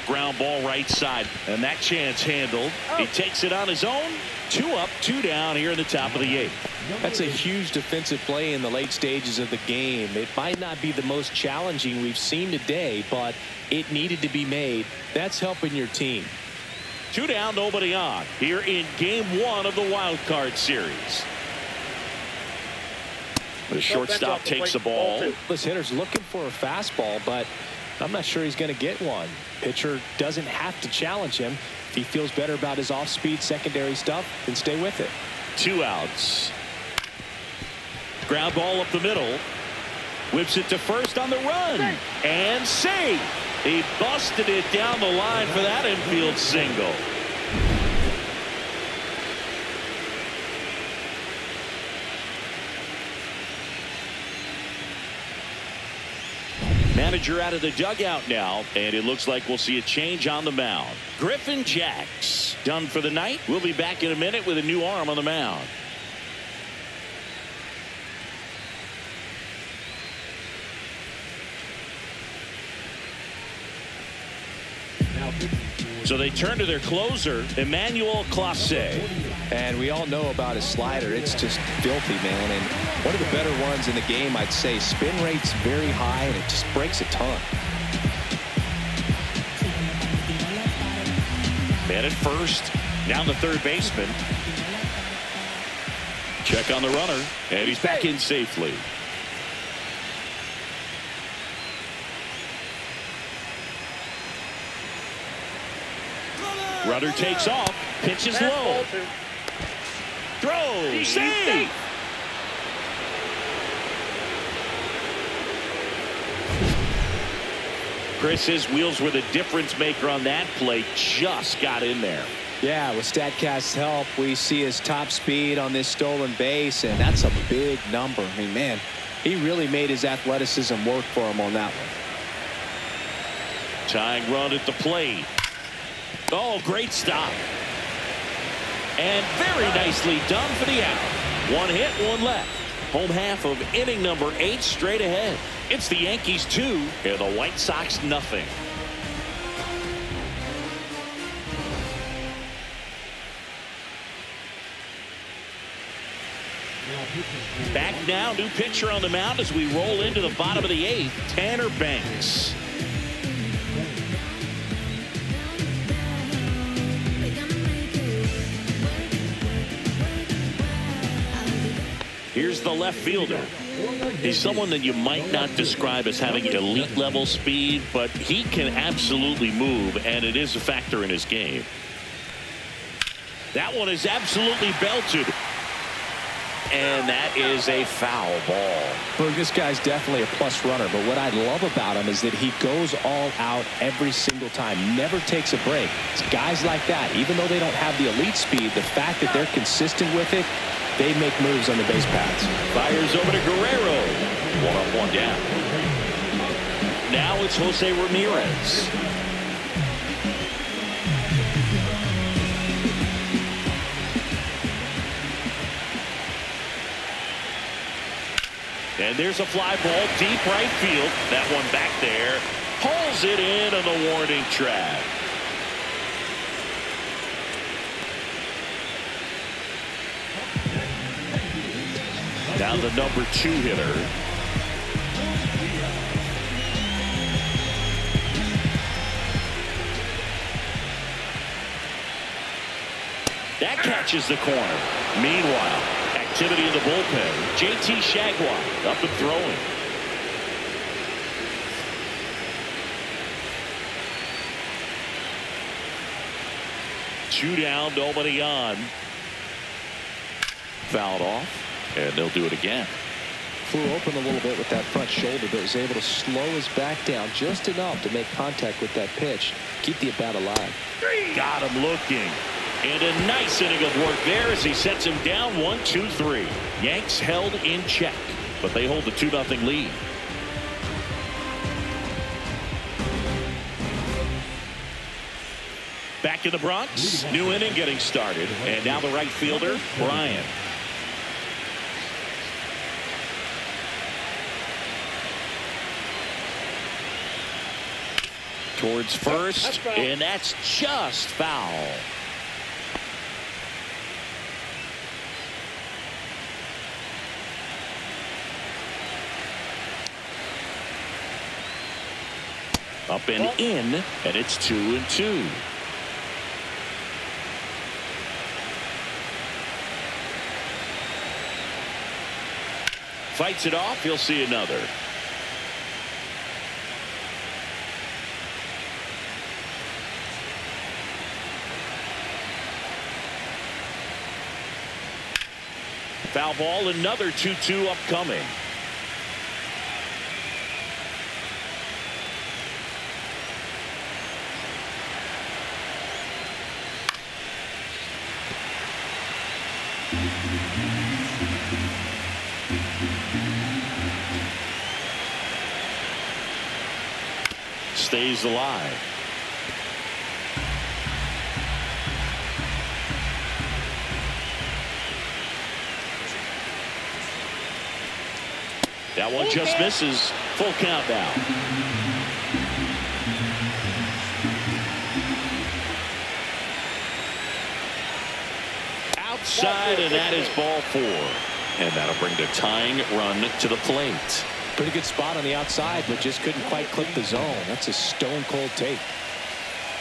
Ground ball right side, and that chance handled. He takes it on his own. 2 up, 2 down here in the top of the 8th. That's a huge defensive play in the late stages of the game. It might not be the most challenging we've seen today, but it needed to be made. That's helping your team. 2 down, nobody on here in game 1 of the wild card series. The shortstop takes the ball. This hitter's looking for a fastball, but I'm not sure he's going to get one. Pitcher doesn't have to challenge him. If he feels better about his off-speed secondary stuff, then stay with it. 2 outs. Ground ball up the middle. Whips it to first on the run. And safe. He busted it down the line for that infield single. Manager out of the dugout now, and it looks like we'll see a change on the mound. Griffin Jacks done for the night. We'll be back in a minute with a new arm on the mound. So they turn to their closer, Mlbwl. And we all know about his slider. It's just filthy, man. And one of the better ones in the game, I'd say. Spin rate's very high, and it just breaks a ton. Man at first, down the third baseman. Check on the runner, and he's back in safely. Runner takes off, pitches low. Throw, save. Chris, his wheels were the difference maker on that play. Just got in there. Yeah, with StatCast's help, we see his top speed on this stolen base, and that's a big number. I mean, man, he really made his athleticism work for him on that one. Tying run at the plate. Oh, great stop. And very nicely done for the out. 1 hit, 1 left. Home half of inning number 8 straight ahead. It's the Yankees 2 and the White Sox nothing. Back now, new pitcher on the mound as we roll into the bottom of the 8th, Tanner Banks. Here's the left fielder. He's someone that you might not describe as having elite level speed, but he can absolutely move, and it is a factor in his game. That one is absolutely belted. And that is a foul ball. Well, this guy's definitely a plus runner, but what I love about him is that he goes all out every single time, never takes a break. It's guys like that, even though they don't have the elite speed, the fact that they're consistent with it, they make moves on the base paths. Fires over to Guerrero. 1 up, 1 down. Now it's Jose Ramirez. And there's a fly ball deep right field. That one back there. Pulls it in on the warning track. Now the number 2 hitter. That catches the corner. Meanwhile, activity in the bullpen. JT Shagway up and throwing. 2 down, nobody on. Fouled off, and they'll do it again. Flew open a little bit with that front shoulder, but was able to slow his back down just enough to make contact with that pitch. Keep the at-bat alive. Got him looking. And a nice inning of work there as he sets him down 1-2-3. Yanks held in check, but they hold the 2-0 lead. Back in the Bronx, new inning getting started, and now the right fielder, Bryant. Towards first, and that's just foul. Up and in, and it's 2-2. Fights it off. He'll see another. Foul ball, another 2-2 upcoming. Stays alive. That one just misses. Full count now. Outside, and that is ball 4. And that'll bring the tying run to the plate. Pretty good spot on the outside, but just couldn't quite clip the zone. That's a stone cold take.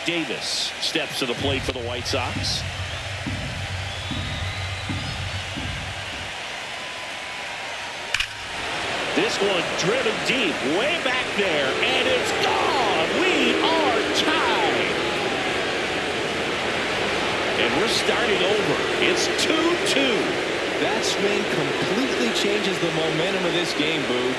Davis steps to the plate for the White Sox. This one driven deep, way back there, and it's gone. We are tied. And we're starting over. It's 2-2. That swing completely changes the momentum of this game, Boo.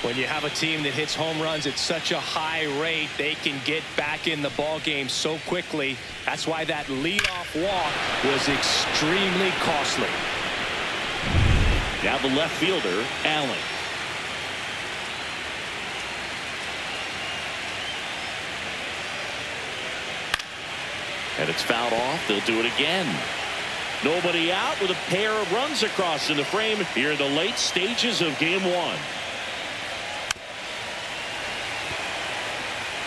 When you have a team that hits home runs at such a high rate, they can get back in the ball game so quickly. That's why that leadoff walk was extremely costly. Now the left fielder, Allen. And it's fouled off. They'll do it again. Nobody out with a pair of runs across in the frame here in the late stages of game 1.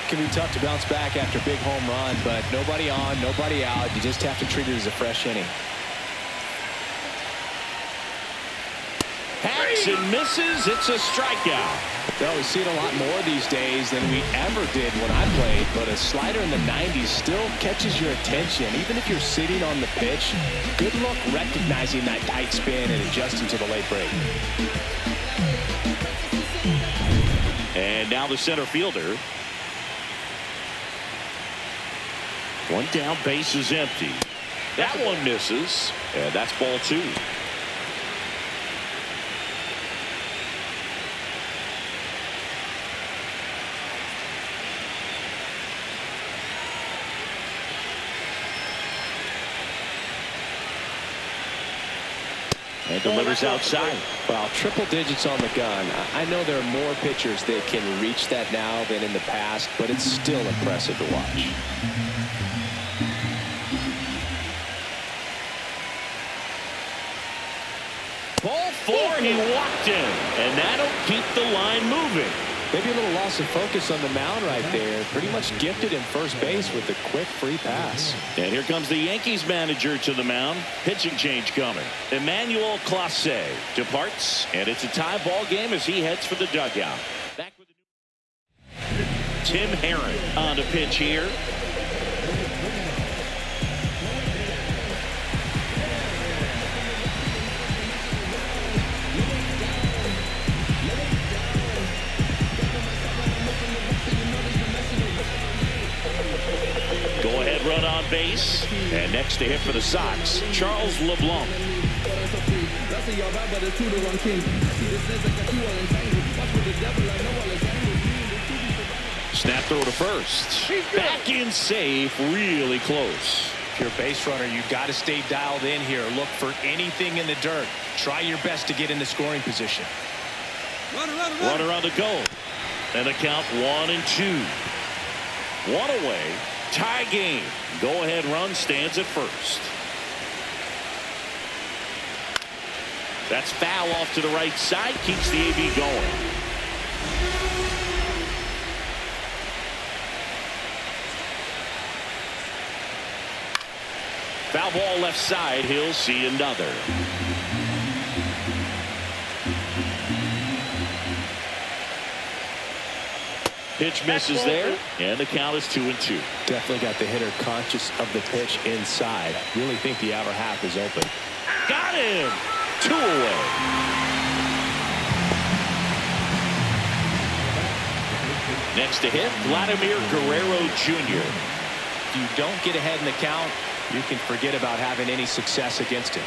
It can be tough to bounce back after a big home run, but nobody on, nobody out. You just have to treat it as a fresh inning. Hacks and misses. It's a strikeout. Well, we see it a lot more these days than we ever did when I played, but a slider in the 90s still catches your attention. Even if you're sitting on the pitch, good luck recognizing that tight spin and adjusting to the late break. And now the center fielder. One down, base is empty. That one misses, and that's ball 2. And delivers outside. Well, triple digits on the gun. I know there are more pitchers that can reach that now than in the past, but it's still impressive to watch. Ball 4, he walked in, and that'll keep the line moving. Maybe a little loss of focus on the mound right there. Pretty much gifted in first base with a quick free pass. And here comes the Yankees manager to the mound. Pitching change coming. Mlbwl departs, and it's a tie ball game as he heads for the dugout. Back with Tim Herron on the pitch here. Go-ahead run on base. And next to hit for the Sox, Charles LeBlanc. Snap throw to first. Back in safe. Really close. If you're a base runner, you've got to stay dialed in here. Look for anything in the dirt. Try your best to get in the scoring position. Runner on the go. And the count 1-2. One away. Tie game. Go-ahead run stands at first. That's foul off to the right side. Keeps the AB going. Foul ball left side. He'll see another. Pitch misses there, and the count is 2-2. Definitely got the hitter conscious of the pitch inside. Really think the outer half is open. Got him. 2 away. Next to hit, Vladimir Guerrero Jr. If you don't get ahead in the count, you can forget about having any success against him.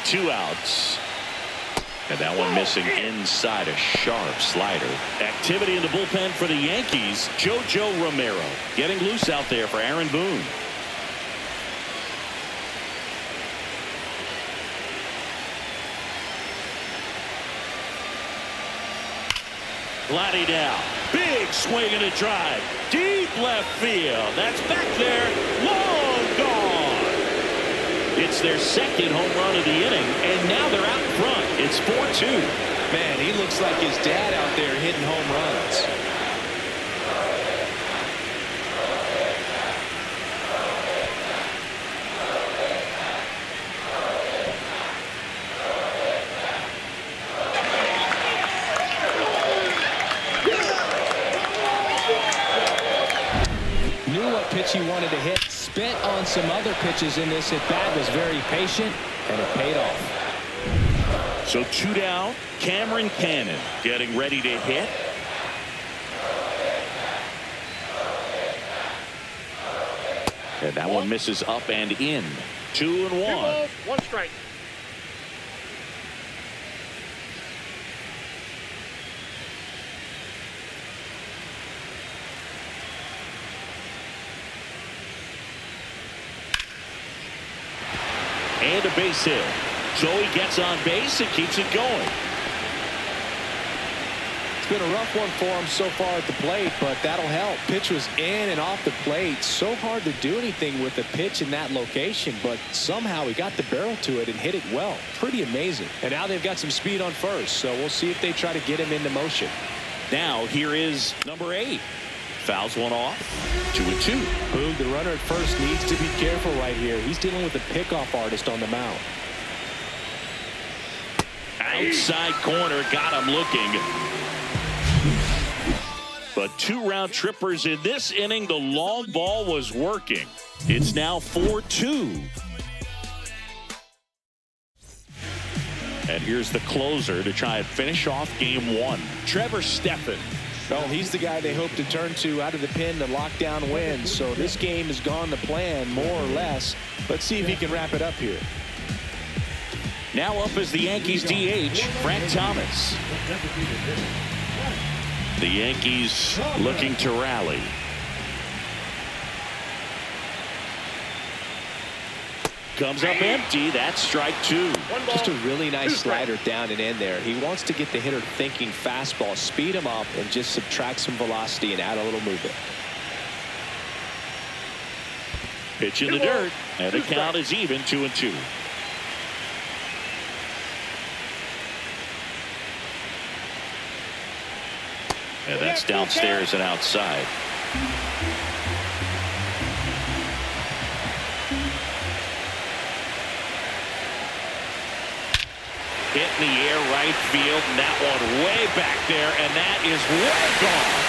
Two outs. And that one missing inside, a sharp slider. Activity in the bullpen for the Yankees. JoJo Romero getting loose out there for Aaron Boone. Vladdy down. Big swing and a drive. Deep left field. That's back there. Long gone. It's their second home run of the inning, and now they're out in front. It's 4-2. Man, he looks like his dad out there hitting home runs. Knew what pitch he wanted to hit. Spent on some other pitches in this at bat. Was very patient, and it paid off. So 2 down. Cameron Cannon getting ready to hit. And that one misses up and in. 2-1. 1 strike. And a base hit. So he gets on base and keeps it going. It's been a rough one for him so far at the plate, but that'll help. Pitch was in and off the plate. So hard to do anything with a pitch in that location, but somehow he got the barrel to it and hit it well. Pretty amazing. And now they've got some speed on first, so we'll see if they try to get him into motion. Now here is number 8. Fouls one off. 2-2. Boog, the runner at first, needs to be careful right here. He's dealing with a pickoff artist on the mound. Outside corner, got him looking. But 2 round trippers in this inning. The long ball was working. It's now 4-2. And here's the closer to try and finish off game 1. Trevor Steffen. Well, he's the guy they hope to turn to out of the pen to lock down wins. So this game has gone to plan, more or less. Let's see if he can wrap it up here. Now up is the Yankees DH, Frank Thomas. The Yankees looking to rally. Comes up empty. That's strike 2. Just a really nice slider down and in there. He wants to get the hitter thinking fastball, speed him up, and just subtract some velocity and add a little movement. Pitch in the dirt, and the count is even, 2-2. And that's downstairs and outside. Hit in the air right field, and that one way back there, and that is way gone.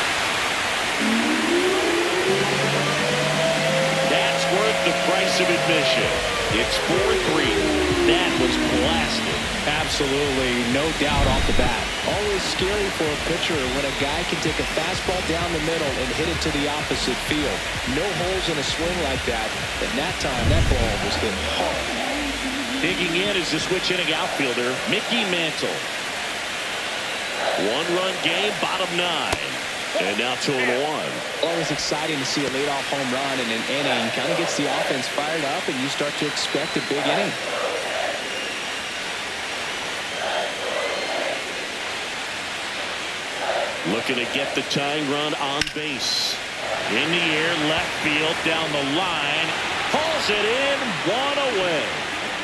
That's worth the price of admission. It's 4-3. That was blasted. Absolutely, no doubt off the bat. Always scary for a pitcher when a guy can take a fastball down the middle and hit it to the opposite field. No holes in a swing like that. And that time, that ball was hit hard. Digging in is the switch inning outfielder, Mickey Mantle. One-run game, bottom 9. And now 2-1. Always exciting to see a leadoff home run in an inning. Kind of gets the offense fired up, and you start to expect a big inning. Looking to get the tying run on base. In the air, left field, down the line. Pulls it in, 1 away.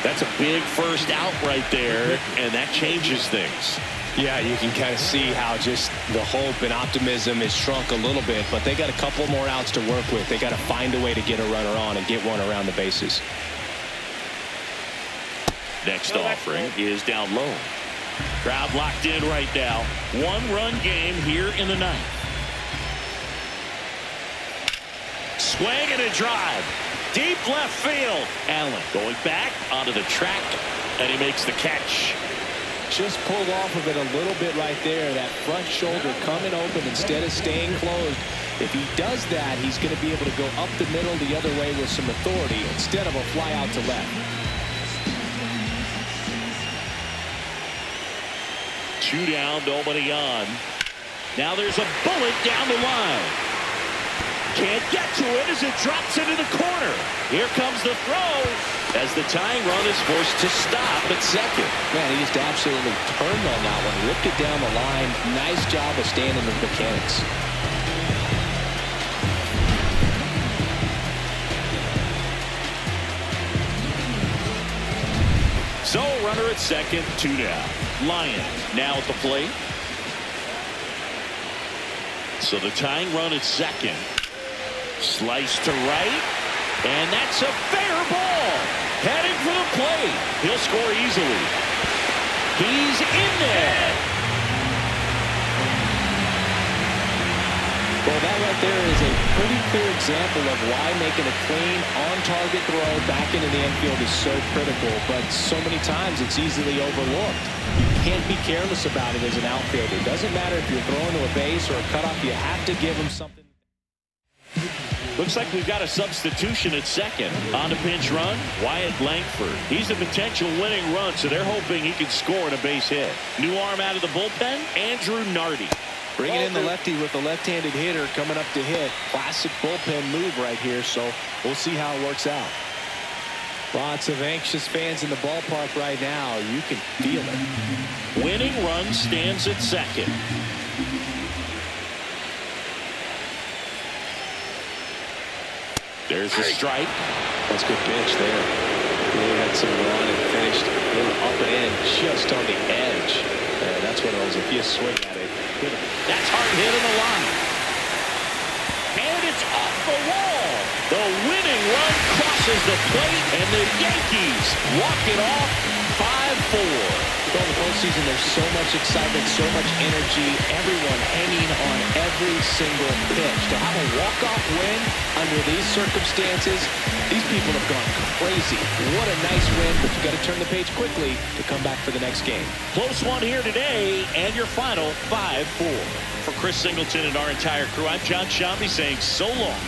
That's a big first out right there, and that changes things. Yeah, you can kind of see how just the hope and optimism has shrunk a little bit, but they got a couple more outs to work with. They got to find a way to get a runner on and get one around the bases. Next offering is down low. Crowd locked in right now. 1-run game here in the 9th. Swing and a drive. Deep left field. Allen going back onto the track, and he makes the catch. Just pulled off of it a little bit right there. That front shoulder coming open instead of staying closed. If he does that, he's going to be able to go up the middle the other way with some authority instead of a fly out to left. 2 down, nobody on. Now there's a bullet down the line. Can't get to it as it drops into the corner. Here comes the throw as the tying run is forced to stop at second. Man, he just absolutely turned on that one. Ripped it down the line. Nice job of staying in the mechanics. So runner at second, 2 down. Lyon now at the plate. So the tying run at second. Slice to right, and that's a fair ball. Heading for the plate. He'll score easily. He's in there. Well, that right there is a pretty clear example of why making a clean, on-target throw back into the infield is so critical, but so many times it's easily overlooked. You can't be careless about it as an outfielder. It doesn't matter if you're throwing to a base or a cutoff. You have to give him something. Looks like we've got a substitution at second. On the pinch run, Wyatt Langford. He's a potential winning run, so they're hoping he can score in a base hit. New arm out of the bullpen, Andrew Nardi. Bringing in the lefty with the left-handed hitter coming up to hit. Classic bullpen move right here, so we'll see how it works out. Lots of anxious fans in the ballpark right now. You can feel it. Winning run stands at second. There's a strike. That's a good pitch there. Really had some run and finished a little up and in just on the edge. And that's what it was. If you swing at it. That's hard hit in the line. And it's off the wall. The winning run crosses the plate, and the Yankees walk it off 5-4. In the postseason, there's so much excitement, so much energy, everyone hanging on every single pitch. To have a walk-off win under these circumstances, these people have gone crazy. What a nice win, but you got to turn the page quickly to come back for the next game. Close one here today, and your final 5-4. For Chris Singleton and our entire crew, I'm John Shambi saying so long.